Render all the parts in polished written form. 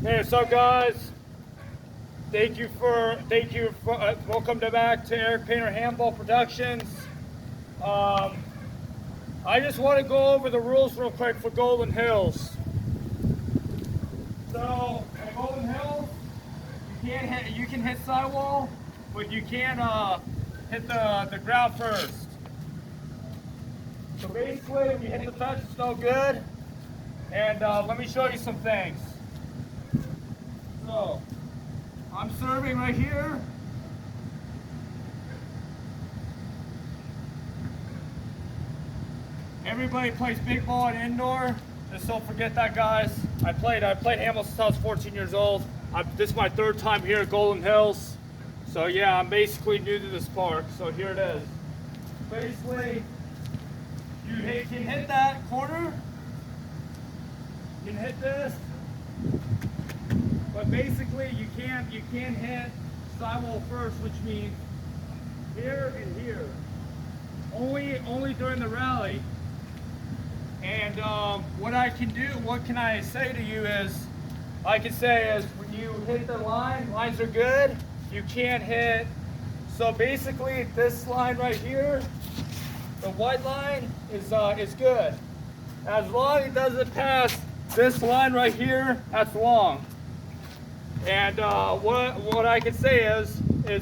Hey, what's up, guys? Welcome back to Erik Painter Handball Productions. I just want to go over the rules real quick for Golden Hills. So at Golden Hills, you can hit sidewall, but you can't hit the ground first. So basically, if you hit the fence, it's no good. And let me show you some things. So I'm serving right here. Everybody plays big ball and indoor. Just don't forget that, guys. I played handball since I was 14 years old. This is my third time here at Golden Hills. So yeah, I'm basically new to this park. So here it is. Basically, you can hit that corner. You can hit this. But basically, you can't hit sidewall first, which means here and here. Only during the rally. And what can I say to you is, I can say is when you hit the lines are good. You can't hit. So basically, this line right here, the white line is good. As long as it doesn't pass this line right here, that's long. And what I can say is the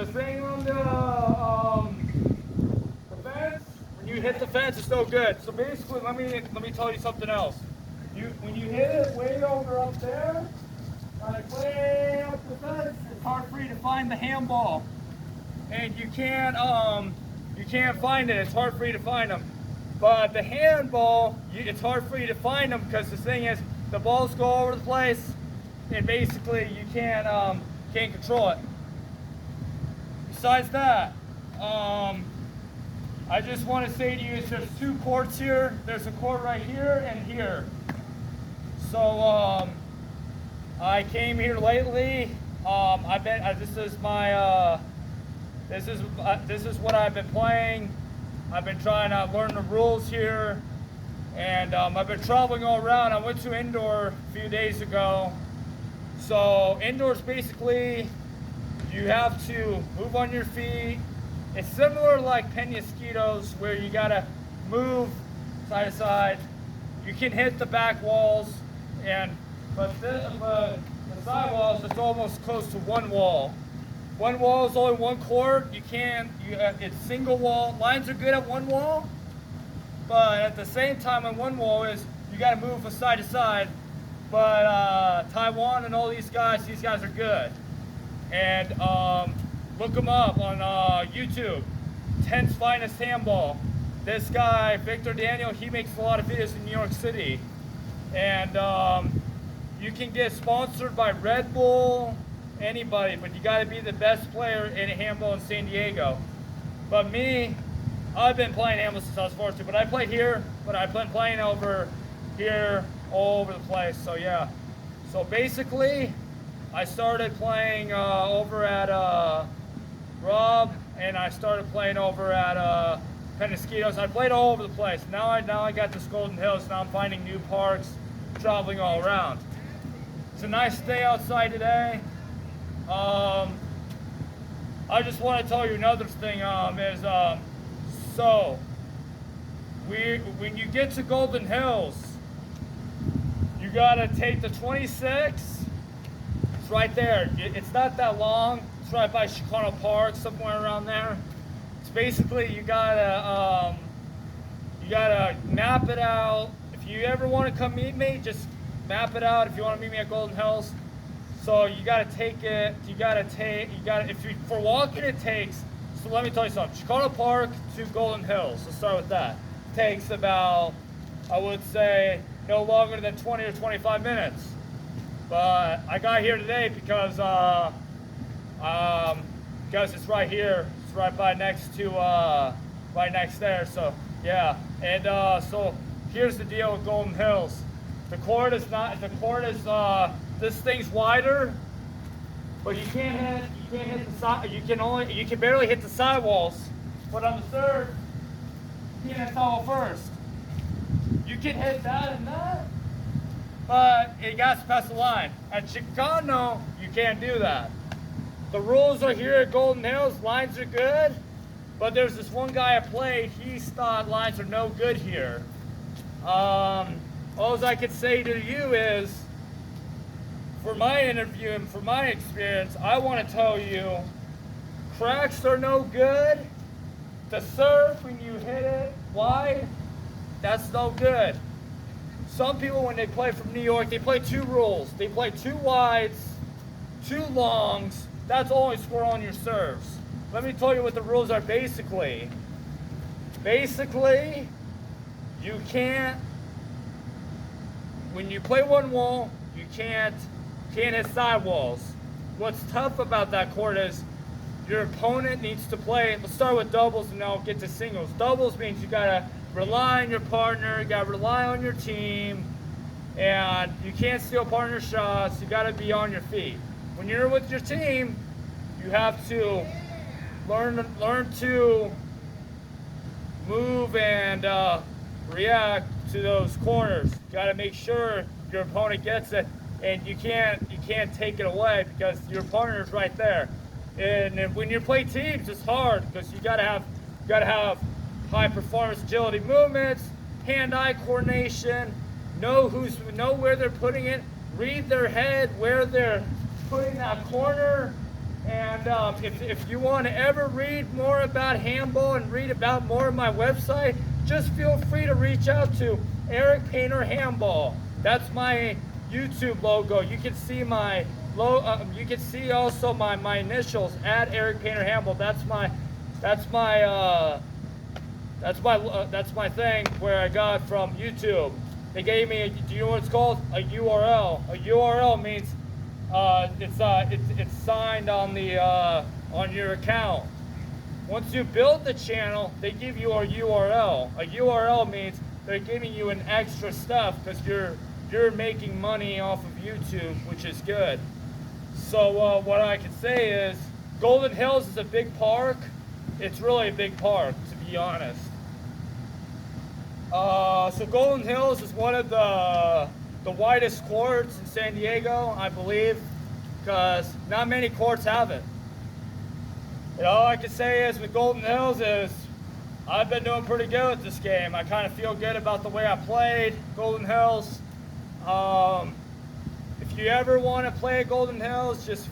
thing on the fence. When you hit the fence, it's no good. So basically, let me tell you something else. When you hit it way over up there, like way up the fence, it's hard for you to find the handball, and you can't find it. It's hard for you to find them. But the handball, it's hard for you to find them because the thing is, the balls go all over the place. And basically, you can't control it. Besides that, I just want to say to you, there's two courts here. There's a court right here and here. So I came here lately. This is what I've been playing. I've been trying to learn the rules here, and I've been traveling all around. I went to indoor a few days ago. So indoors, basically, you have to move on your feet. It's similar like penasquitos, where you gotta move side to side. You can hit the back walls, but the side walls, it's almost close to one wall. One wall is only one court. It's single wall. Lines are good at one wall, but at the same time, on one wall is you gotta move from side to side. But Taiwan and all these guys are good. And look them up on YouTube. 10's Finest Handball. This guy, Victor Daniel, he makes a lot of videos in New York City. And you can get sponsored by Red Bull, anybody, but you gotta be the best player in handball in San Diego. But me, I've been playing handball since I was 14, but I played here, but I've been playing over here, all over the place. So yeah, so basically I started playing over at Rob, and I started playing over at Penasquitos. I played all over the place. Now I got this Golden Hills. Now I'm finding new parks, traveling all around. It's a nice day outside today. I just want to tell you another thing when you get to Golden Hills, you gotta take the 26. It's right there. It's not that long. It's right by Chicano Park, somewhere around there. It's basically you gotta map it out. If you ever want to come meet me, just map it out. If you want to meet me at Golden Hills, so you gotta take it. For walking it takes. So let me tell you something. Chicano Park to Golden Hills. Let's start with that. Takes about, I would say, no longer than 20 or 25 minutes. But I got here today because it's right here. It's right next there. So yeah, and so here's the deal with Golden Hills. The court is this thing's wider, but you can't hit the side. You can barely hit the sidewalls. But on the third, you can't hit sidewall first. You can hit that and that, but it got to pass the line. At Chicano, you can't do that. The rules are here at Golden Hills. Lines are good, but there's this one guy I played. He thought lines are no good here. All I could say to you is, for my interview and for my experience, I want to tell you, cracks are no good. The serve, when you hit it wide, that's no good. Some people, when they play from New York, they play two rules. They play two wides, two longs. That's only score on your serves. Let me tell you what the rules are basically. Basically, you can't, when you play one wall, you can't hit sidewalls. What's tough about that court is your opponent needs to play. Let's start with doubles and then I'll get to singles. Doubles means you gotta rely on your partner, you gotta rely on your team, and you can't steal partner shots. You gotta be on your feet. When you're with your team, you have to learn to move and react to those corners. You gotta make sure your opponent gets it, and you can't take it away because your partner's right there. And when you play teams, it's hard because you gotta have high performance agility movements, hand-eye coordination, know where they're putting it, read their head where they're putting that corner. And if you want to ever read more about handball and read about more of my website, just feel free to reach out to Erik Painter Handball. That's my YouTube logo. You can see my you can see also my initials at Erik Painter Handball. That's my thing where I got from YouTube. They gave me do you know what it's called? A URL. A URL means it's signed on the on your account. Once you build the channel, they give you a URL. A URL means they're giving you an extra stuff because you're making money off of YouTube, which is good. So what I can say is Golden Hills is a big park. It's really a big park, to be honest. So Golden Hills is one of the widest courts in San Diego, I believe, because not many courts have it. And all I can say is with Golden Hills is I've been doing pretty good with this game. I kind of feel good about the way I played Golden Hills. If you ever want to play at Golden Hills, just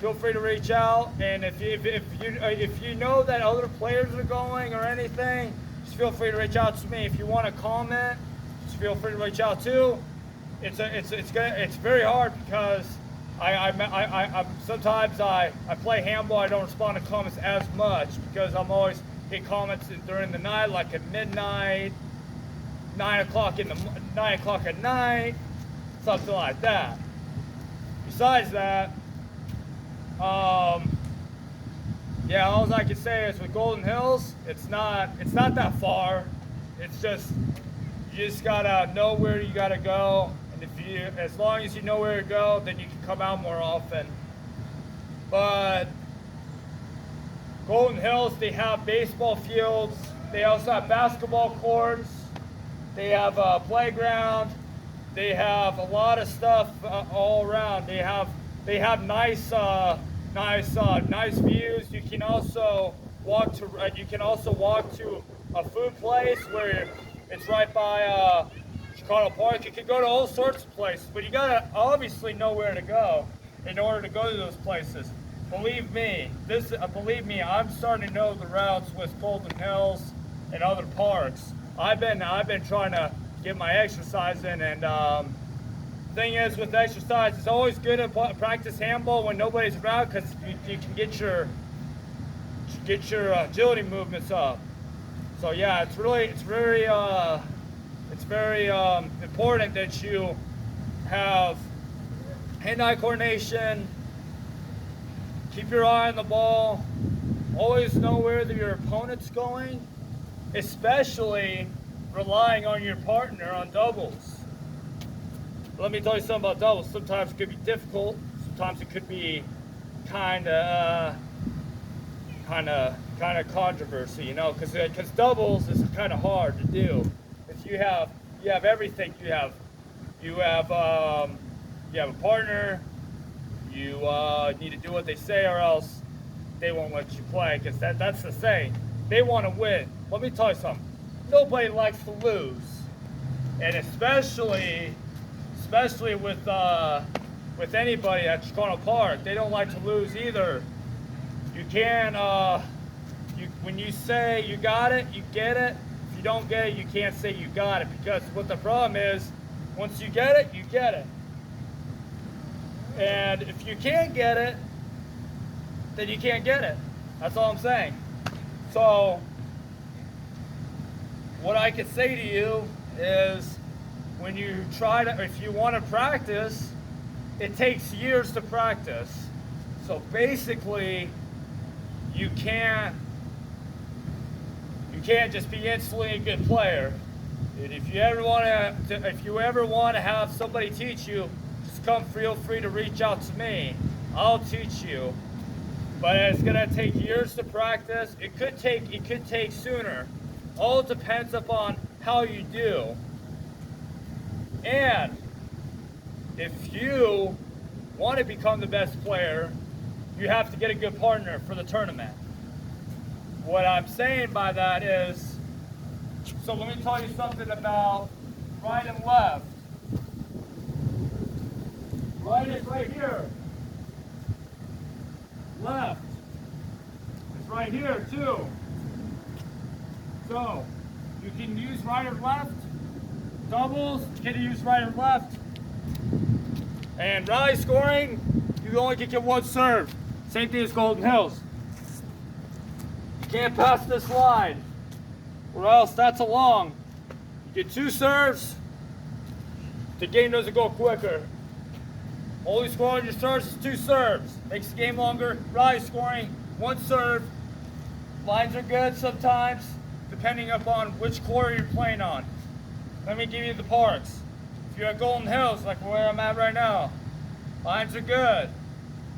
feel free to reach out. And if you know that other players are going or anything, just feel free to reach out to me. If you want to comment, just feel free to reach out too. It's very hard because I sometimes I play handball. I don't respond to comments as much because I'm always get comments during the night, like at midnight, 9 o'clock at night, something like that. Besides that, yeah, all I can say is with Golden Hills, it's not that far. It's just you just gotta know where you gotta go, and as long as you know where to go, then you can come out more often. But Golden Hills, they have baseball fields. They also have basketball courts. They have a playground. They have a lot of stuff all around. They have nice views. You can also walk to a food place where it's right by Chicano Park. You can go to all sorts of places, but you gotta obviously know where to go in order to go to those places. Believe me, I'm starting to know the routes with Golden Hills and other parks. I've been trying to get my exercise in, and thing is with exercise, it's always good to practice handball when nobody's around because you can get your agility movements up. So yeah, it's very important that you have hand-eye coordination. Keep your eye on the ball. Always know where your opponent's going, especially relying on your partner on doubles. Let me tell you something about doubles. Sometimes it could be difficult. Sometimes it could be kind of controversy, you know, because doubles is kind of hard to do. If you have everything. You have you have a partner, you need to do what they say or else they won't let you play, because that's the saying. They want to win. Let me tell you something. Nobody likes to lose. And especially with anybody at Chicano Park, they don't like to lose either. You can, when you say you got it, you get it. If you don't get it, you can't say you got it, because what the problem is, once you get it, you get it. And if you can't get it, then you can't get it. That's all I'm saying. So, what I could say to you is, when you try to, if you want to practice, it takes years to practice. So basically, you can't just be instantly a good player. And if you ever want to have somebody teach you, just feel free to reach out to me. I'll teach you. But it's gonna take years to practice. It could take sooner. All depends upon how you do. And if you want to become the best player, you have to get a good partner for the tournament. What I'm saying by that is, so let me tell you something about right and left. Right is right here. Left is right here too. So you can use right or left. Doubles, you can use right or left. And rally scoring, you only can get one serve. Same thing as Golden Hills. You can't pass this line, or else that's a long. You get two serves, the game doesn't go quicker. Only scoring your serves is two serves. Makes the game longer. Rally scoring, one serve. Lines are good sometimes, depending upon which quarter you're playing on. Let me give you the parks. If you're at Golden Hills, like where I'm at right now, lines are good.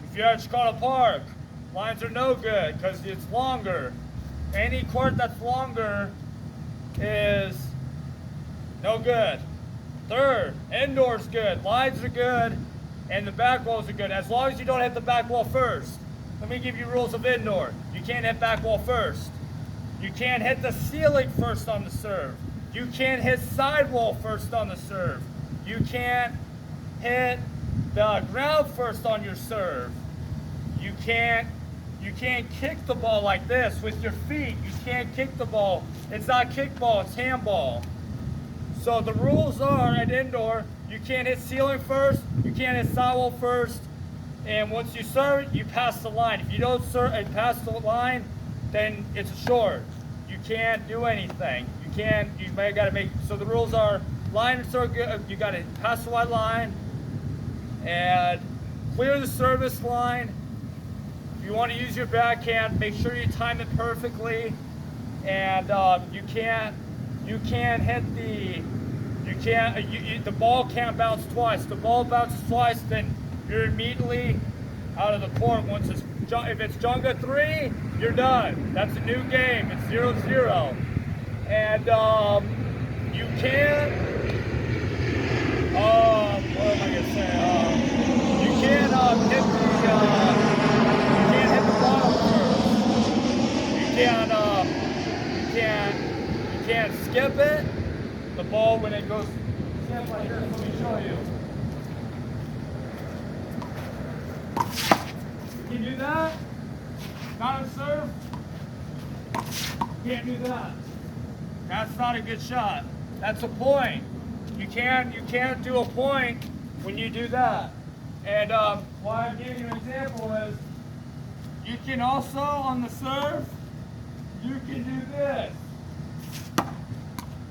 If you're at Chicano Park, lines are no good because it's longer. Any court that's longer is no good. Third, indoors good. Lines are good, and the back walls are good. As long as you don't hit the back wall first. Let me give you rules of indoor. You can't hit back wall first. You can't hit the ceiling first on the serve. You can't hit sidewall first on the serve. You can't hit the ground first on your serve. You can't kick the ball like this with your feet. You can't kick the ball. It's not kickball, it's handball. So the rules are at indoor, you can't hit ceiling first, you can't hit sidewall first, and once you serve it, you pass the line. If you don't serve and pass the line, then it's a short. You can't do anything. You may gotta make, so the rules are, line and serve, you gotta pass the white line and clear the service line. If you want to use your backhand, make sure you time it perfectly, and the ball can't bounce twice. The ball bounces twice, then you're immediately out of the court. If it's Jenga 3, you're done. That's a new game. It's 0-0. And you can't, what am I gonna say? You can't hit the bottom first. You can't skip it. The ball when it goes skip like this. Let me show you. You can do that. Not a serve. You can't do that. That's not a good shot. That's a point. You can't do a point when you do that. And why I'm giving you an example is, you can also on the serve, you can do this.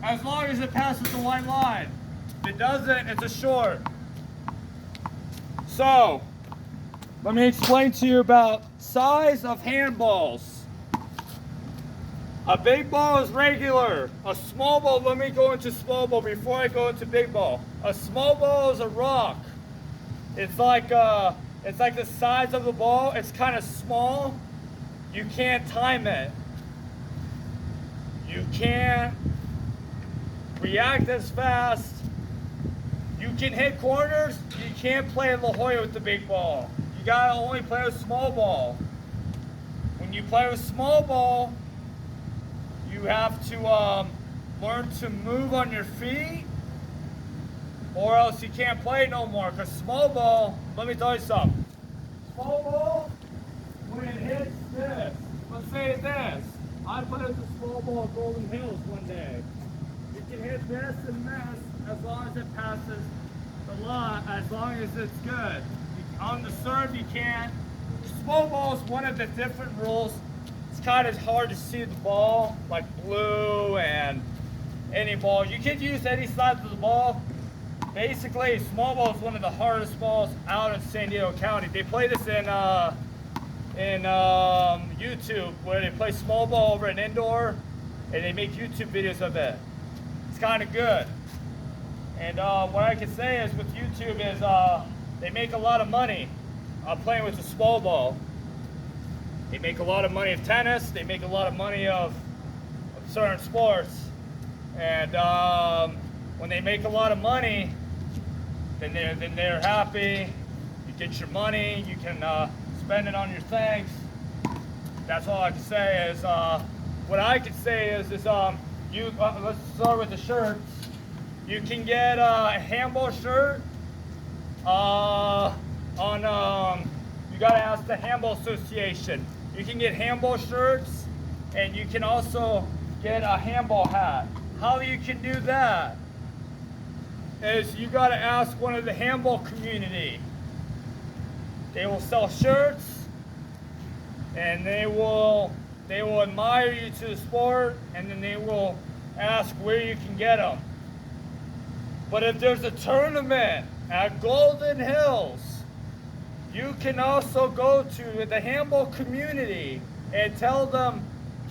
As long as it passes the white line. If it doesn't, it's a short. So, let me explain to you about size of handballs. A big ball is regular. A small ball, let me go into small ball before I go into big ball. A small ball is a rock. It's like the size of the ball. It's kind of small. You can't time it. You can't react as fast. You can hit corners, you can't play in La Jolla with the big ball. You gotta only play with small ball. When you play with small ball, you have to learn to move on your feet, or else you can't play no more. Because small ball, let me tell you something. Small ball, when it hits this, let's say this. I played with a small ball at Golden Hills one day. You can hit this and this as long as it passes the line, as long as it's good. On the serve, you can't. Small ball is one of the different rules. It's kind of hard to see the ball, like blue and any ball. You can use any side of the ball. Basically, small ball is one of the hardest balls out in San Diego County. They play this in YouTube, where they play small ball over an indoor, and they make YouTube videos of it. It's kind of good. And what I can say is with YouTube is they make a lot of money playing with the small ball. They make a lot of money of tennis. They make a lot of money of certain sports. And when they make a lot of money, then they're happy. You get your money. You can spend it on your things. That's all I can say is what I can say is let's start with the shirts. You can get a handball shirt you gotta ask the Handball Association. You can get handball shirts, and you can also get a handball hat. How you can do that is you gotta ask one of the handball community. They will sell shirts, and they will admire you to the sport, and then they will ask where you can get them. But if there's a tournament at Golden Hills, you can also go to the handball community and tell them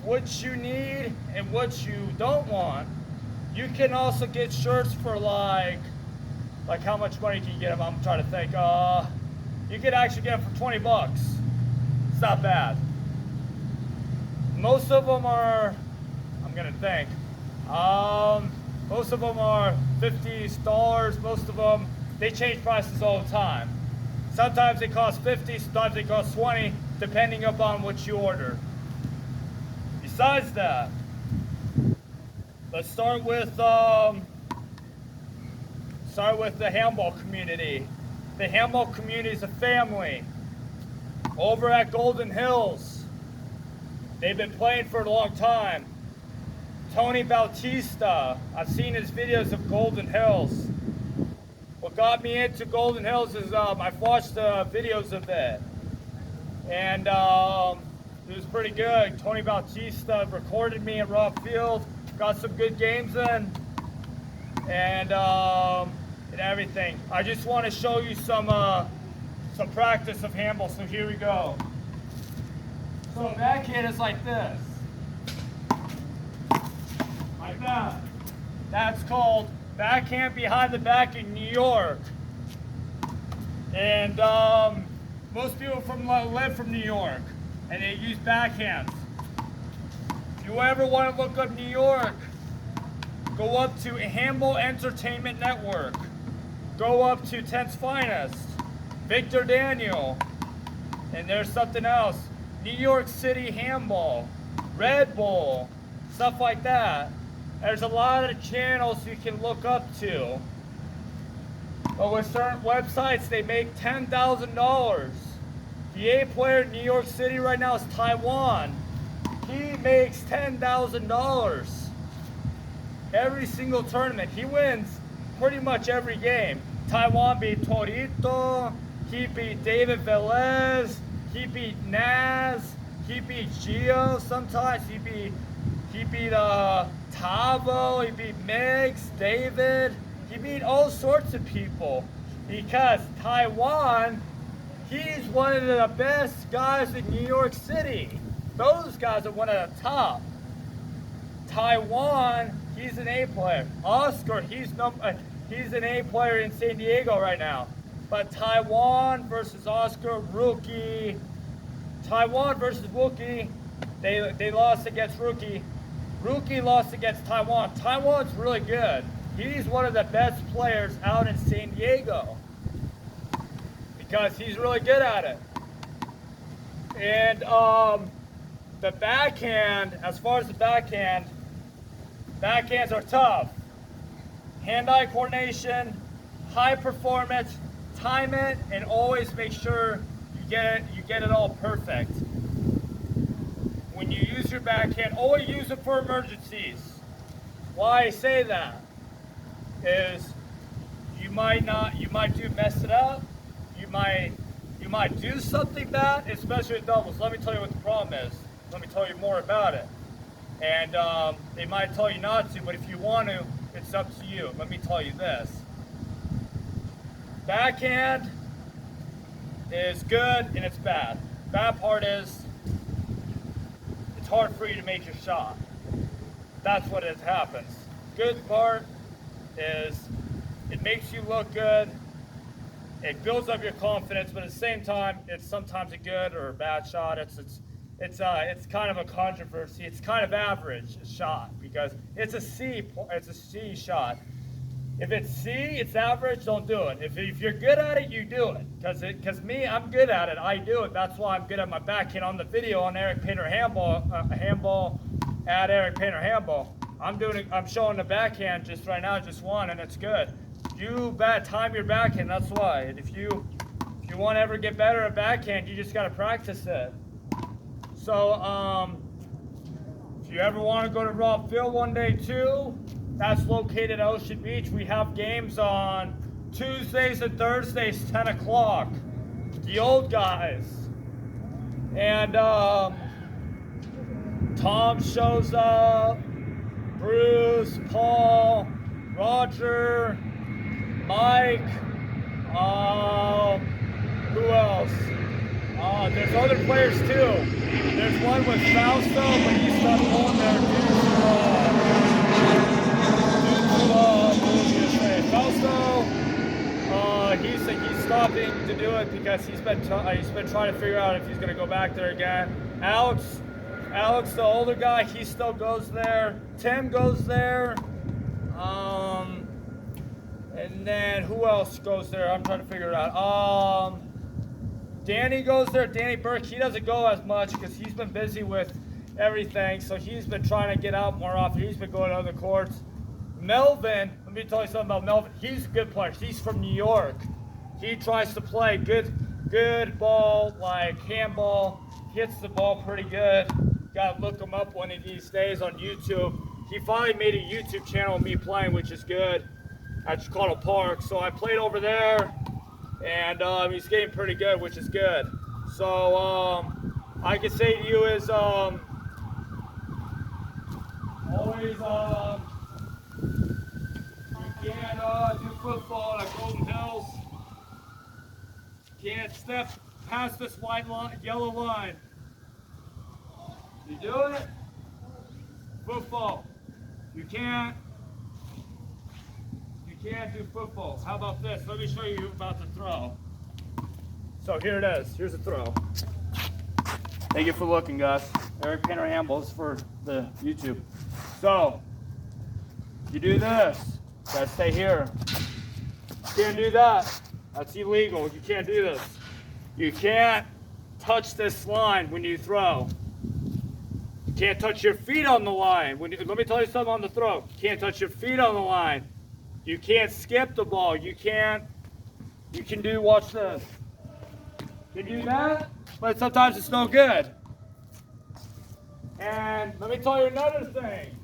what you need and what you don't want. You can also get shirts for like how much money can you get them? I'm trying to think. You could actually get them for 20 bucks. It's not bad. Most of them are, I'm gonna think. Most of them are $50. Most of them, they change prices all the time. Sometimes they cost $50, sometimes they cost $20, depending upon what you order. Besides that, let's start with the handball community. The handball community is a family. Over at Golden Hills, they've been playing for a long time. Tony Bautista, I've seen his videos of Golden Hills. What got me into Golden Hills is I've watched the videos of it, and it was pretty good. Tony Bautista recorded me at Rock Field, got some good games in, and everything. I just want to show you some practice of handball. So here we go. So backhand is like this, like that. That's called backhand behind the back in New York. And most people live from New York, and they use backhands. If you ever want to look up New York, go up to Handball Entertainment Network. Go up to Ten's Finest, Victor Daniel, and there's something else. New York City Handball, Red Bull, stuff like that. There's a lot of channels you can look up to. But with certain websites, they make $10,000. The A player in New York City right now is Taiwan. He makes $10,000 every single tournament. He wins pretty much every game. Taiwan beat Torito. He beat David Velez. He beat Naz. He beat Gio sometimes. He beat Tavo. He beat Miggs, David. He beat all sorts of people because Taiwan, he's one of the best guys in New York City. Those guys are one of the top. Taiwan, he's an A player. Oscar, he's an A player in San Diego right now. But Taiwan versus Oscar, rookie. Taiwan versus rookie, they lost against rookie. Rookie lost against Taiwan. Taiwan's really good. He's one of the best players out in San Diego because he's really good at it. And the backhand, as far as the backhands are tough. Hand-eye coordination, high performance, time it, and always make sure you get it all perfect. When you use your backhand, always use it for emergencies. Why I say that is you might mess it up. You might do something bad, especially with doubles. Let me tell you what the problem is. Let me tell you more about it. And they might tell you not to, but if you want to, it's up to you. Let me tell you this. Backhand is good and it's bad. Bad part is it's hard for you to make your shot. That's what it happens. Good part is it makes you look good. It builds up your confidence, but at the same time, it's sometimes a good or a bad shot. It's kind of a controversy. It's kind of average shot because it's a C shot. If it's C, it's average, don't do it. If you're good at it, you do it. Because me, I'm good at it, I do it. That's why I'm good at my backhand. On the video on Erik Painter Handball, at Erik Painter Handball, I'm showing the backhand just right now, just one, and it's good. You time your backhand, that's why. And if you want to ever get better at backhand, you just got to practice it. So, if you ever want to go to Rob Field one day too, that's located at Ocean Beach. We have games on Tuesdays and Thursdays, 10 o'clock. The old guys. And Tom shows up, Bruce, Paul, Roger, Mike, who else? There's other players too. There's one with Fausto, but he stopped going there Fausto, he's stopping to do it because he's been trying to figure out if he's going to go back there again. Alex, the older guy, he still goes there. Tim goes there. And then who else goes there? I'm trying to figure it out. Danny goes there. Danny Burke, he doesn't go as much because he's been busy with everything. So he's been trying to get out more often. He's been going to other courts. Melvin, let me tell you something about Melvin. He's a good player. He's from New York. He tries to play good ball, like handball. Hits the ball pretty good. Gotta look him up one of these days on YouTube. He finally made a YouTube channel of me playing, which is good. At Chicago Park. So I played over there, and he's getting pretty good, which is good. So I can say to you is always you can't do football at Golden Hills. Can't step past this white line, yellow line. You do it? Football. You can't do football. How about this? Let me show you about the throw. So here it is. Here's the throw. Thank you for looking, guys. Erik Painter Handball is for the YouTube. So you do this. You gotta stay here. You can't do that. That's illegal. You can't do this. You can't touch this line when you throw. You can't touch your feet on the line. Let me tell you something on the throw. You can't touch your feet on the line. You can't skip the ball. You can do, watch this. You can do that, but sometimes it's no good. And let me tell you another thing.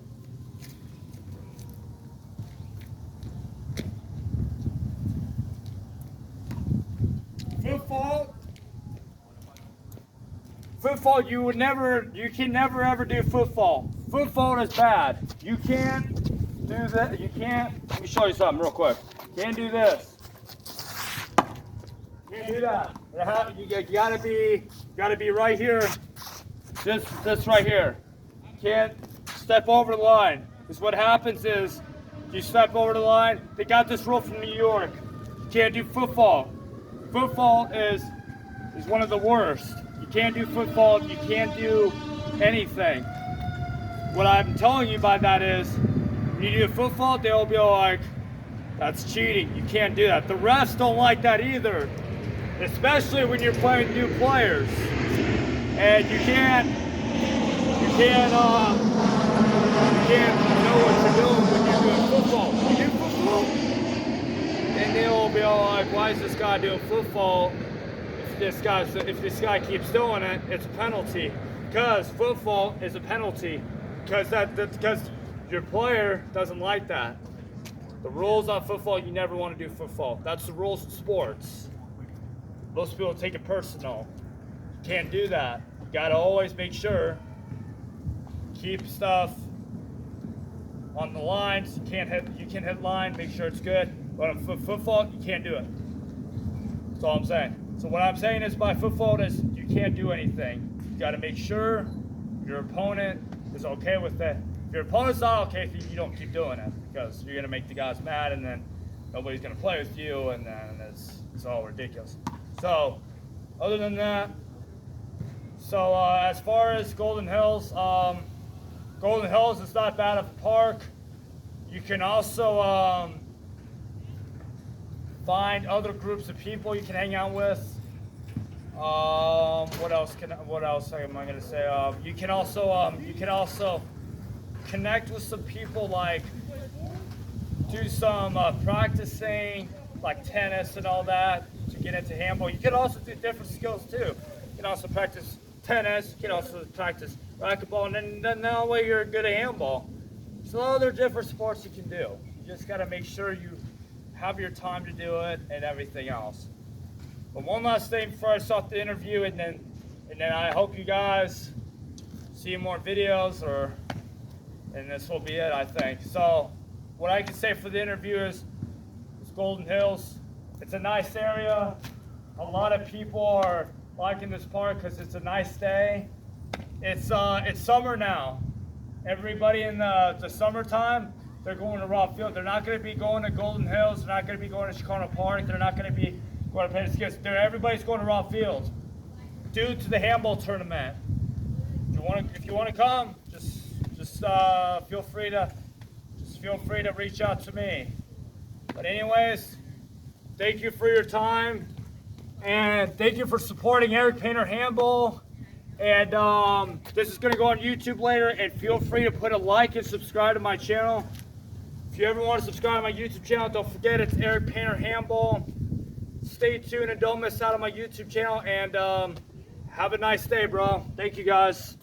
Football, you can never ever do football. Football is bad. You can't do that. You can't. Let me show you something real quick. You can't do this. You can't do that. You gotta be right here. This right here. You can't step over the line. Because what happens is, you step over the line. They got this rule from New York. You can't do football. Football is one of the worst. You can't do football. You can't do anything. What I'm telling you by that is, When you do foot fault, they'll be like, that's cheating. You can't do that. The refs don't like that either, especially when you're playing new players. And you can't know what you're doing when you're doing foot fault. When you do foot fault, and they'll be all like, why is this guy doing foot fault? If this guy keeps doing it, it's a penalty. Because foot fault is a penalty. Because your player doesn't like that. The rules on foot fault, you never want to do foot fault. That's the rules in sports. Most people take it personal. You can't do that. You gotta always make sure, keep stuff on the lines. You can hit line, make sure it's good. But on foot fault, you can't do it. That's all I'm saying. So what I'm saying is by foot fault is you can't do anything. You gotta make sure your opponent is okay with it. If your opponent's not okay with you don't keep doing it, because you're gonna make the guys mad, and then nobody's gonna play with you, and then it's all ridiculous. So, other than that, as far as Golden Hills is not bad of a park. You can also find other groups of people you can hang out with. What else am I gonna say? You can also connect with some people, like do some practicing, like tennis and all that, to get into handball. You can also do different skills too. You can also practice tennis. You can also practice racquetball, and then that way you're good at handball. So there are different sports you can do. You just got to make sure you have your time to do it and everything else. But one last thing before I start the interview, and then I hope you guys see more videos, and this will be it, I think. So what I can say for the interview is Golden Hills. It's a nice area. A lot of people are liking this park because it's a nice day. It's summer now. Everybody in the summertime, they're going to Raw Field. They're not going to be going to Golden Hills. They're not going to be going to Chicago Park. They're not going to be going to Penn. Everybody's going to Raw Field due to the handball tournament. If you want to come, just feel free to reach out to me. But anyways, thank you for your time, and thank you for supporting Erik Painter Handball. And this is going to go on YouTube later, and feel free to put a like and subscribe to my channel. If you ever want to subscribe to my YouTube channel, don't forget it's Erik Painter Handball. Stay tuned and don't miss out on my YouTube channel, and have a nice day, bro. Thank you, guys.